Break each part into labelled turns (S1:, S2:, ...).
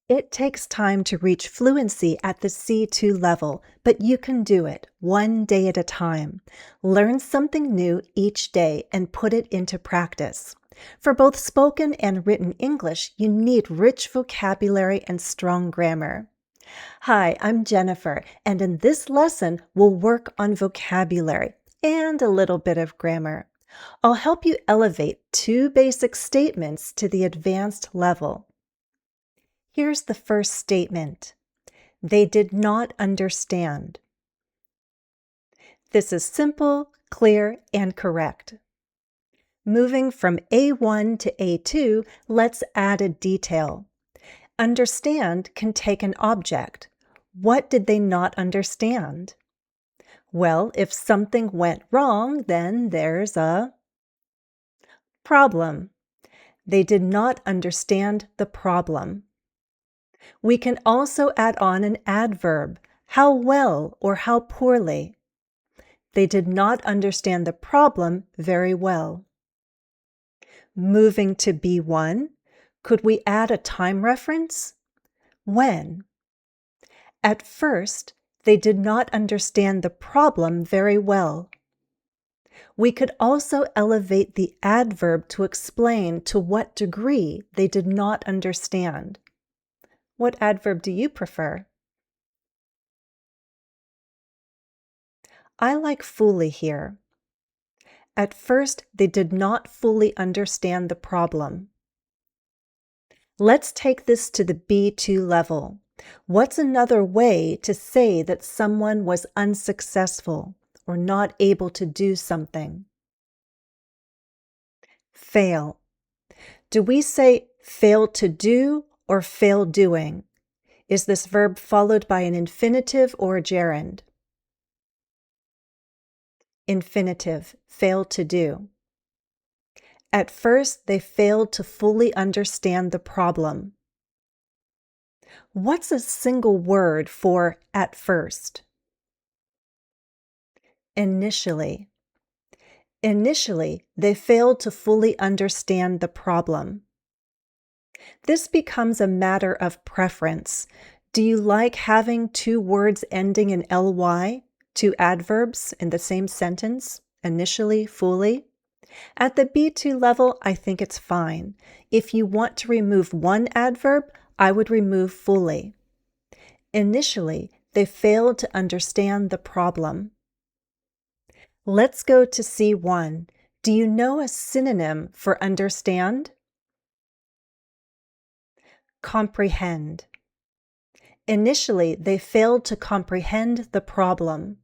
S1: It takes time to reach fluency at the C2 level, but you can do it one day at a time. Learn something new each day and put it into practice. For both spoken and written English, you need rich vocabulary and strong grammar. Hi, I'm Jennifer, and in this lesson, we'll work on vocabulary and a little bit of grammar. I'll help you elevate two basic statements to the advanced level. Here's the first statement. They did not understand. This is simple, clear, and correct. Moving from A1 to A2, let's add a detail. Understand can take an object. What did they not understand? Well, if something went wrong, then there's a problem. They did not understand the problem. We can also add on an adverb, how well or how poorly. They did not understand the problem very well. Moving to B1, could we add a time reference? When? At first, they did not understand the problem very well. We could also elevate the adverb to explain to what degree they did not understand. What adverb do you prefer? I like fully here. At first, they did not fully understand the problem. Let's take this to the B2 level. What's another way to say that someone was unsuccessful or not able to do something? Fail. Do we say fail to do or fail doing? Is this verb followed by an infinitive or a gerund? Infinitive, fail to do. At first, they failed to fully understand the problem. What's a single word for at first? Initially. Initially, they failed to fully understand the problem. This becomes a matter of preference. Do you like having two words ending in ly, two adverbs in the same sentence, initially, fully? At the B2 level, I think it's fine. If you want to remove one adverb, I would remove fully. Initially, they failed to understand the problem. Let's go to C1. Do you know a synonym for understand? Comprehend. Initially, they failed to comprehend the problem.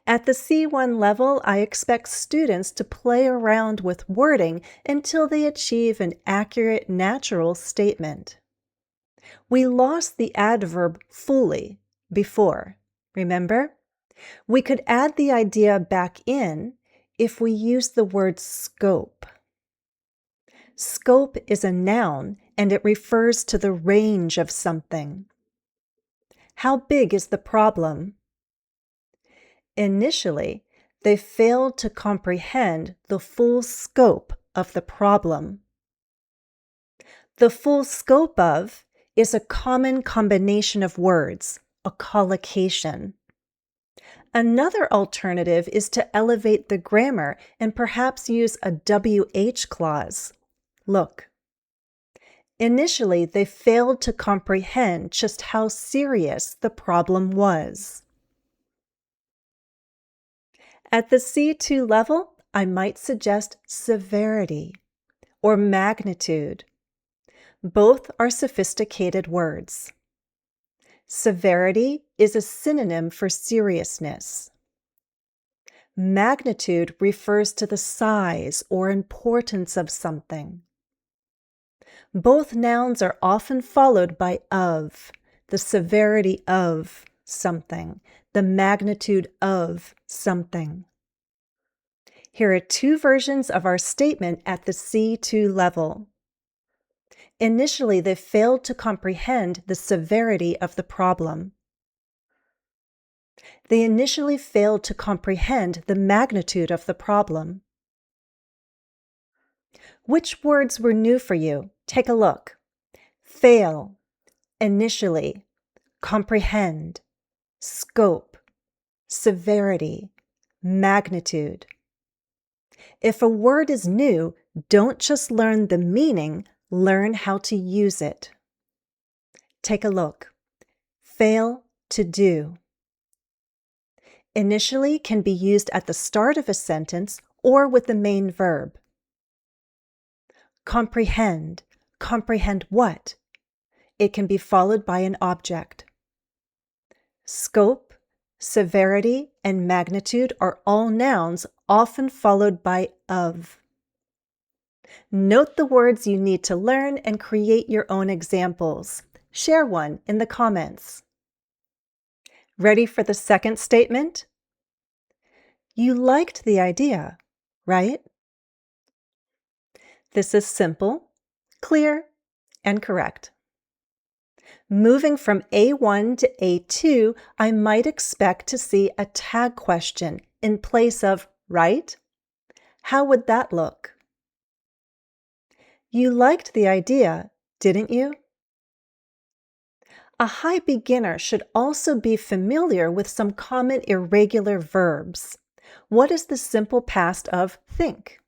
S1: At the C1 level, I expect students to play around with wording until they achieve an accurate, natural statement. We lost the adverb fully before, remember? We could add the idea back in if we use the word scope. Scope is a noun and it refers to the range of something. How big is the problem? Initially, they failed to comprehend the full scope of the problem. The full scope of is a common combination of words, a collocation. Another alternative is to elevate the grammar and perhaps use a WH clause. Look. Initially, they failed to comprehend just how serious the problem was. At the C2 level, I might suggest severity or magnitude. Both are sophisticated words. Severity is a synonym for seriousness. Magnitude refers to the size or importance of something. Both nouns are often followed by of, the severity of something, the magnitude of something. Here are two versions of our statement at the C2 level. Initially, they failed to comprehend the severity of the problem. They initially failed to comprehend the magnitude of the problem. Which words were new for you? Take a look. fail, initially, comprehend, scope, severity, magnitude. If a word is new, don't just learn the meaning, learn how to use it. Take a look. Fail to do. Initially can be used at the start of a sentence or with the main verb. Comprehend. Comprehend what? It can be followed by an object. Scope, severity, and magnitude are all nouns, often followed by of. Note the words you need to learn and create your own examples. Share one in the comments. Ready for the second statement? You liked the idea, right? This is simple, clear, and correct. Moving from A1 to A2, I might expect to see a tag question in place of right? How would that look? You liked the idea, didn't you? A high beginner should also be familiar with some common irregular verbs. What is the simple past of think?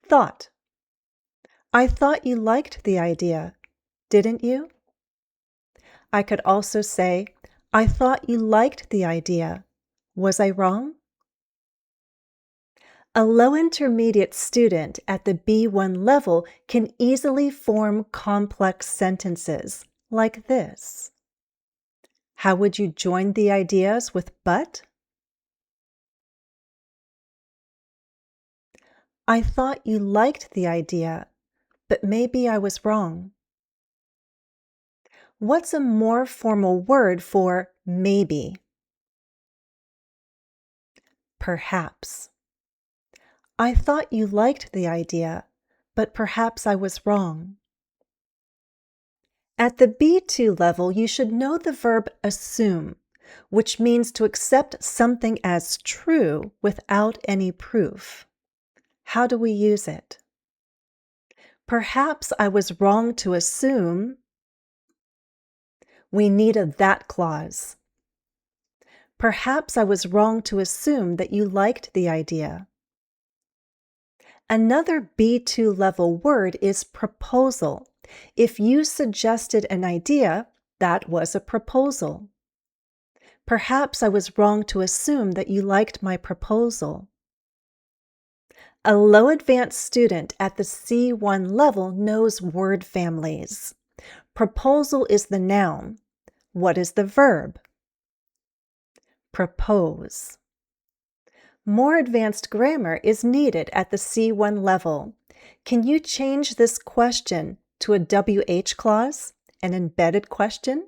S1: Thought. I thought you liked the idea, didn't you? I could also say, I thought you liked the idea. Was I wrong? A low intermediate student at the B1 level can easily form complex sentences like this. How would you join the ideas with but? I thought you liked the idea, but maybe I was wrong. What's a more formal word for maybe? Perhaps. I thought you liked the idea, but perhaps I was wrong. At the B2 level, you should know the verb assume, which means to accept something as true without any proof. How do we use it? Perhaps I was wrong to assume. We need a that clause. Perhaps I was wrong to assume that you liked the idea. Another B2 level word is proposal. If you suggested an idea, that was a proposal. Perhaps I was wrong to assume that you liked my proposal. A low advanced student at the C1 level knows word families. Proposal is the noun. What is the verb? Propose. More advanced grammar is needed at the C1 level. Can you change this question to a WH clause, an embedded question?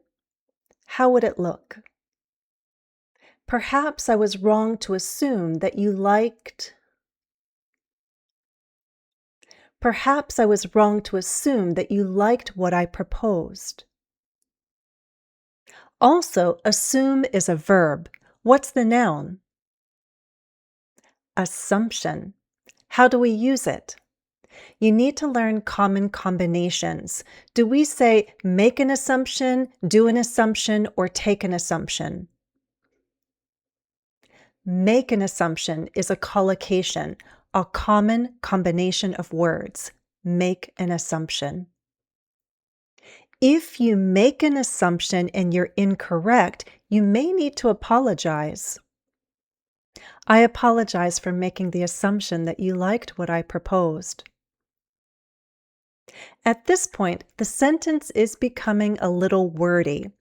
S1: How would it look? Perhaps I was wrong to assume that you liked. Perhaps I was wrong to assume that you liked what I proposed. Also, assume is a verb. What's the noun? Assumption. How do we use it? You need to learn common combinations. Do we say make an assumption, do an assumption, or take an assumption? Make an assumption is a collocation, a common combination of words. Make an assumption. If you make an assumption and you're incorrect, you may need to apologize. I apologize for making the assumption that you liked what I proposed. At this point, the sentence is becoming a little wordy.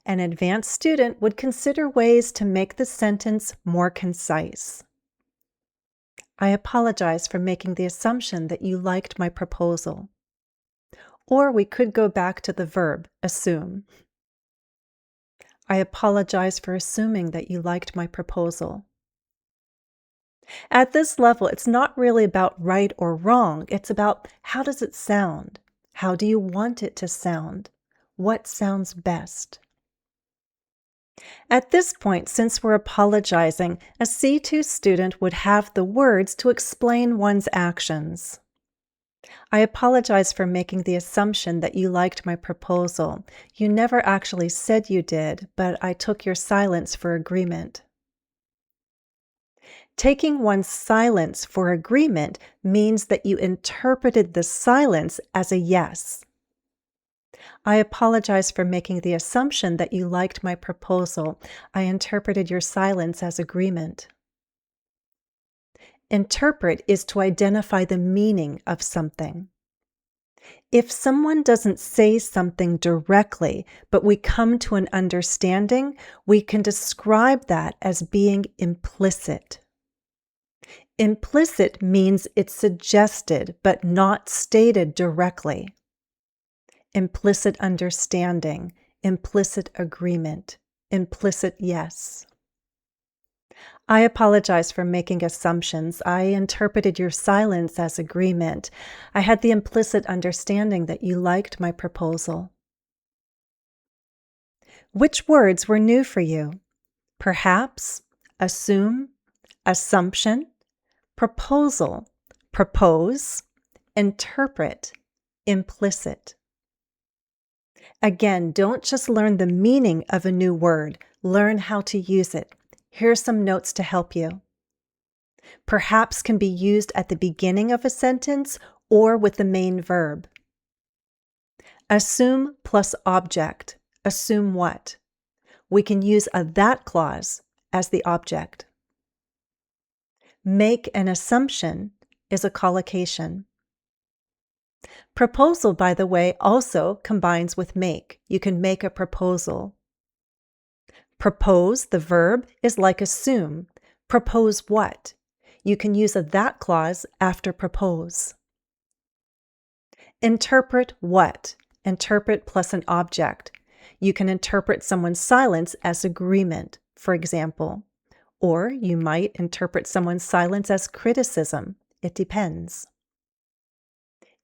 S1: An advanced student would consider ways to make the sentence more concise. I apologize for making the assumption that you liked my proposal. Or we could go back to the verb, assume. I apologize for assuming that you liked my proposal. At this level, it's not really about right or wrong. It's about how does it sound? How do you want it to sound? What sounds best? At this point, since we're apologizing, a C2 student would have the words to explain one's actions. I apologize for making the assumption that you liked my proposal. You never actually said you did, but I took your silence for agreement. Taking one's silence for agreement means that you interpreted the silence as a yes. I apologize for making the assumption that you liked my proposal. I interpreted your silence as agreement. Interpret is to identify the meaning of something. If someone doesn't say something directly, but we come to an understanding, we can describe that as being implicit. Implicit means it's suggested but not stated directly. Implicit understanding, implicit agreement, implicit yes. I apologize for making assumptions. I interpreted your silence as agreement. I had the implicit understanding that you liked my proposal. Which words were new for you? Perhaps, assume, assumption, proposal, propose, interpret, implicit. Again, don't just learn the meaning of a new word, learn how to use it. Here are some notes to help you. Perhaps can be used at the beginning of a sentence or with the main verb. Assume plus object. Assume what? We can use a that clause as the object. Make an assumption is a collocation. Proposal, by the way, also combines with make. You can make a proposal. Propose, the verb, is like assume. Propose what? You can use a that clause after propose. Interpret what? Interpret plus an object. You can interpret someone's silence as agreement, for example. Or you might interpret someone's silence as criticism. It depends.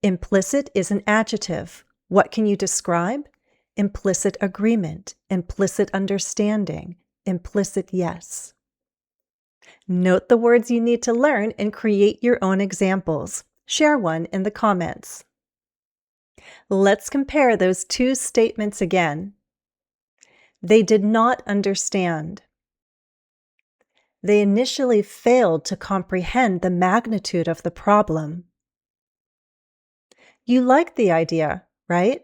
S1: Implicit is an adjective. What can you describe? Implicit agreement, implicit understanding, implicit yes. Note the words you need to learn and create your own examples. Share one in the comments. Let's compare those two statements again. They did not understand. They initially failed to comprehend the magnitude of the problem. You like the idea, right?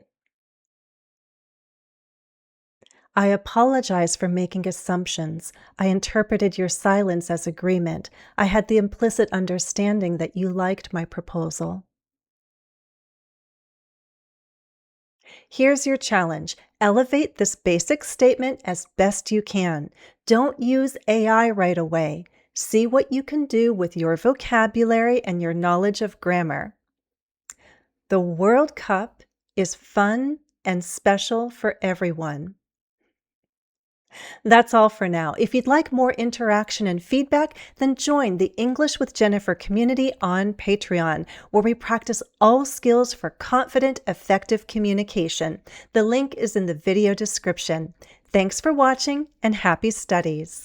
S1: I apologize for making assumptions. I interpreted your silence as agreement. I had the implicit understanding that you liked my proposal. Here's your challenge. Elevate this basic statement as best you can. Don't use AI right away. See what you can do with your vocabulary and your knowledge of grammar. The World Cup is fun and special for everyone. That's all for now. If you'd like more interaction and feedback, then join the English with Jennifer community on Patreon, where we practice all skills for confident, effective communication. The link is in the video description. Thanks for watching and happy studies.